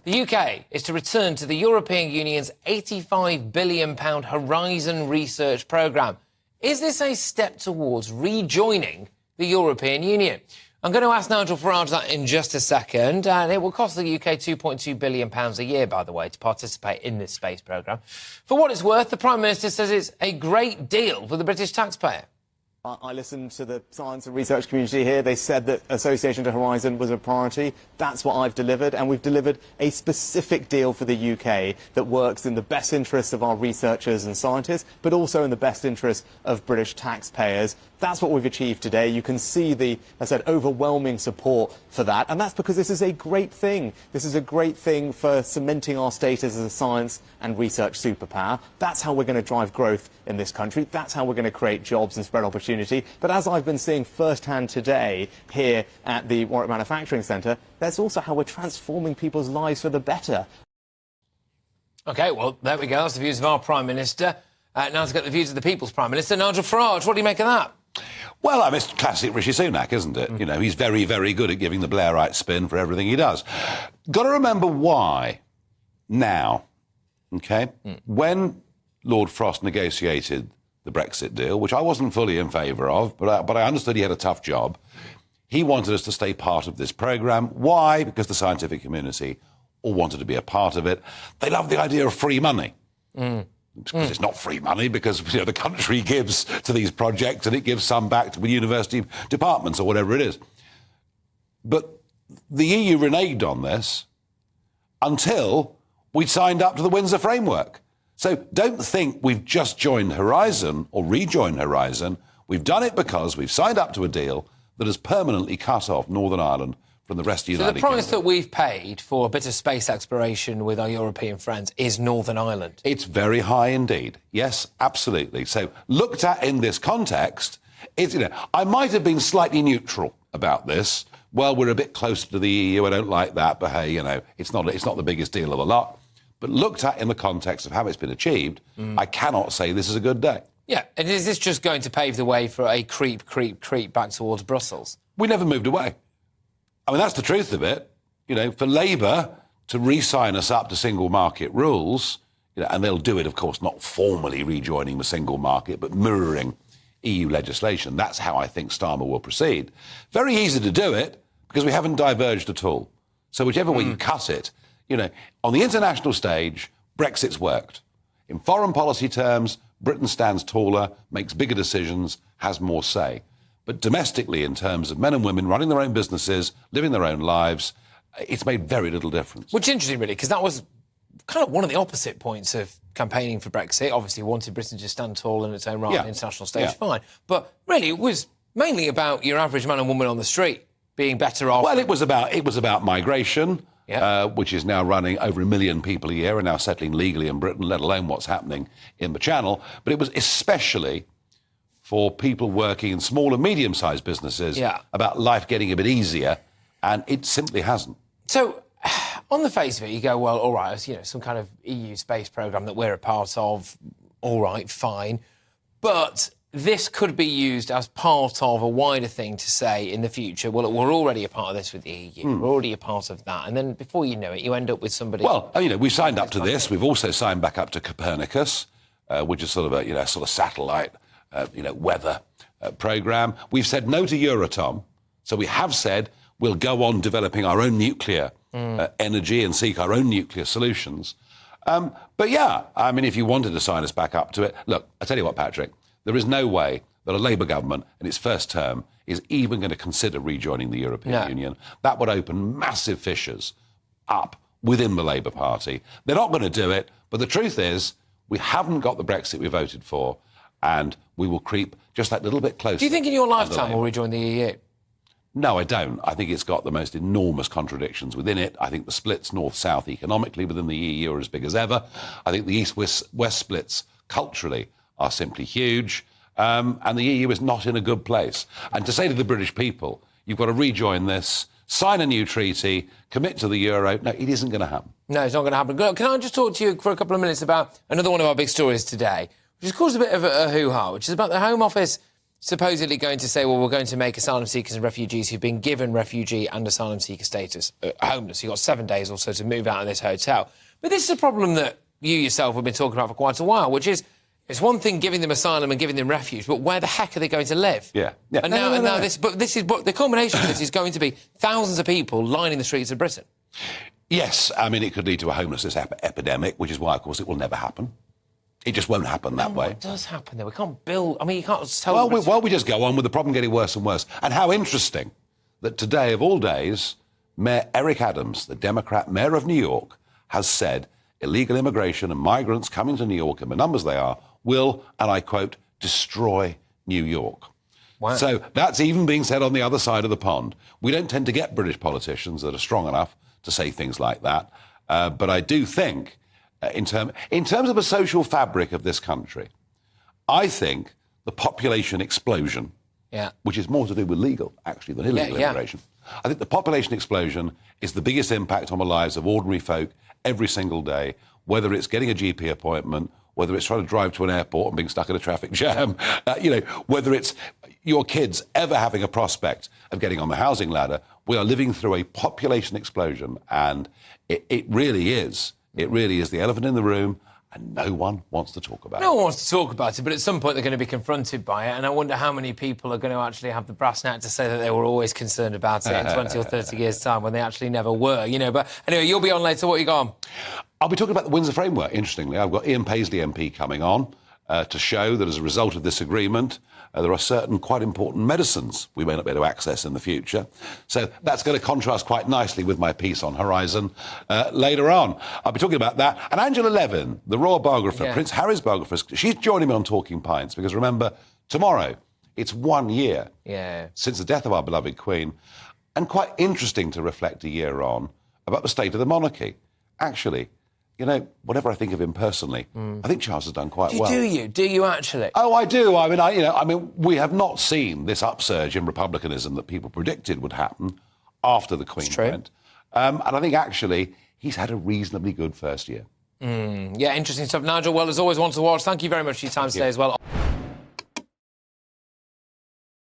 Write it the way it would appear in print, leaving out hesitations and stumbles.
The UK is to return to the European Union's £85 billion Horizon research programme. Is this a step towards rejoining the European Union? I'm going to ask Nigel Farage that in just a second, and it will cost the UK £2.2 billion a year, by the way, to participate in this space programme. For what it's worth, the Prime Minister says it's a great deal for the British taxpayer. I listened to the science and research community here. They said that association to Horizon was a priority. That's what I've delivered, and we've delivered a specific deal for the UK that works in the best interests of our researchers and scientists, but also in the best interests of British taxpayers. That's what we've achieved today. You can see the, as I said, overwhelming support for that, and that's because this is a great thing. This is a great thing for cementing our status as a science and research superpower. That's how we're going to drive growth in this country. That's how we're going to create jobs and spread opportunity. But as I've been seeing firsthand today here at the Warwick Manufacturing Centre, that's also how we're transforming people's lives for the better. OK, well, there we go. That's the views of our Prime Minister. Now let's get the views of the People's Prime Minister, Nigel Farage. What do you make of that? Well, I mean, it's classic Rishi Sunak, isn't it? You know, he's very, very good at giving the Blairite spin for everything he does. Got to remember why now, OK? When Lord Frost negotiated the Brexit deal, which I wasn't fully in favour of, but I understood he had a tough job, he wanted us to stay part of this programme. Why? Because the scientific community all wanted to be a part of it. They love the idea of free money. Because it's not free money, because the country gives to these projects and it gives some back to the university departments or whatever it is. But the EU reneged on this until we'd signed up to the Windsor Framework. So don't think we've just joined Horizon or rejoined Horizon. We've done it because we've signed up to a deal that has permanently cut off Northern Ireland from the rest of the United Kingdom. So the price that we've paid for a bit of space exploration with our European friends is Northern Ireland? It's very high indeed. Yes, absolutely. So looked at in this context, it's, I might have been slightly neutral about this. Well, we're a bit closer to the EU. I don't like that. But hey, it's not the biggest deal of the lot. But looked at in the context of how it's been achieved, I cannot say this is a good day. Yeah, and is this just going to pave the way for a creep back towards Brussels? We never moved away. I mean, that's the truth of it. For Labour to re-sign us up to single market rules, and they'll do it, of course, not formally rejoining the single market, but mirroring EU legislation. That's how I think Starmer will proceed. Very easy to do it because we haven't diverged at all. So whichever way you cut it, on the international stage, Brexit's worked. In foreign policy terms, Britain stands taller, makes bigger decisions, has more say. But domestically, in terms of men and women running their own businesses, living their own lives, it's made very little difference. Which is interesting, really, because that was kind of one of the opposite points of campaigning for Brexit. Obviously, wanted Britain to stand tall in its own right on the international stage, fine. But really, it was mainly about your average man and woman on the street being better off. Well, it was about migration, which is now running over 1 million people a year and now settling legally in Britain, let alone what's happening in the Channel. But it was especially for people working in small and medium-sized businesses about life getting a bit easier, and it simply hasn't. So, on the face of it, you go, well, all right, some kind of EU space programme that we're a part of, all right, fine. But this could be used as part of a wider thing to say in the future, well, we're already a part of this with the EU, we're already a part of that. And then before you know it, you end up with somebody... Well, we've signed up to this. We've also signed back up to Copernicus, which is sort of a, sort of satellite... weather programme. We've said no to Euratom. So we have said we'll go on developing our own nuclear energy and seek our own nuclear solutions. But yeah, I mean, if you wanted to sign us back up to it, look, I tell you what, Patrick, there is no way that a Labour government in its first term is even going to consider rejoining the European Union. That would open massive fissures up within the Labour Party. They're not going to do it, but the truth is we haven't got the Brexit we voted for, and we will creep just that little bit closer. Do you think in your lifetime we'll rejoin the EU? No, I don't. I think it's got the most enormous contradictions within it. I think the splits north-south economically within the EU are as big as ever. I think the east-west splits culturally are simply huge. And the EU is not in a good place. And to say to the British people, you've got to rejoin this, sign a new treaty, commit to the euro, no, it isn't going to happen. No, it's not going to happen. Can I just talk to you for a couple of minutes about another one of our big stories today, which has caused a bit of a hoo-ha, which is about the Home Office supposedly going to say, well, we're going to make asylum seekers and refugees who've been given refugee and asylum seeker status homeless. You've got 7 days or so to move out of this hotel. But this is a problem that you yourself have been talking about for quite a while, which is, it's one thing giving them asylum and giving them refuge, but where the heck are they going to live? Yeah. And the culmination of this is going to be thousands of people lining the streets of Britain. Yes, I mean, it could lead to a homelessness epidemic, which is why, of course, it will never happen. It just won't happen that way. What does happen there? We can't build... I mean, you can't tell... Well, we just go on with the problem getting worse and worse. And how interesting that today, of all days, Mayor Eric Adams, the Democrat mayor of New York, has said illegal immigration and migrants coming to New York, in the numbers they are, will, and I quote, destroy New York. Wow. So that's even being said on the other side of the pond. We don't tend to get British politicians that are strong enough to say things like that. But I do think... In terms of the social fabric of this country, I think the population explosion, which is more to do with legal, actually, than illegal immigration, I think the population explosion is the biggest impact on the lives of ordinary folk every single day, whether it's getting a GP appointment, whether it's trying to drive to an airport and being stuck in a traffic jam, whether it's your kids ever having a prospect of getting on the housing ladder. We are living through a population explosion, and it really is. It really is the elephant in the room, and no one wants to talk about it. No one wants to talk about it, but at some point they're going to be confronted by it, and I wonder how many people are going to actually have the brass knack to say that they were always concerned about it in 20 or 30 years' time when they actually never were, But anyway, you'll be on later. What you got on? I'll be talking about the Windsor Framework, interestingly. I've got Ian Paisley MP coming on to show that as a result of this agreement, there are certain quite important medicines we may not be able to access in the future. So that's going to contrast quite nicely with my piece on Horizon later on. I'll be talking about that. And Angela Levin, the royal biographer, Prince Harry's biographer, she's joining me on Talking Pints because, remember, tomorrow, it's 1 year since the death of our beloved Queen. And quite interesting to reflect a year on about the state of the monarchy. Actually, whatever I think of him personally, I think Charles has done quite well. Do you? Do you actually? Oh, I do. I mean, we have not seen this upsurge in republicanism that people predicted would happen after the Queen went. And I think, actually, he's had a reasonably good first year. Interesting stuff. Nigel, well, as always, one to watch. Thank you very much for your time today as well.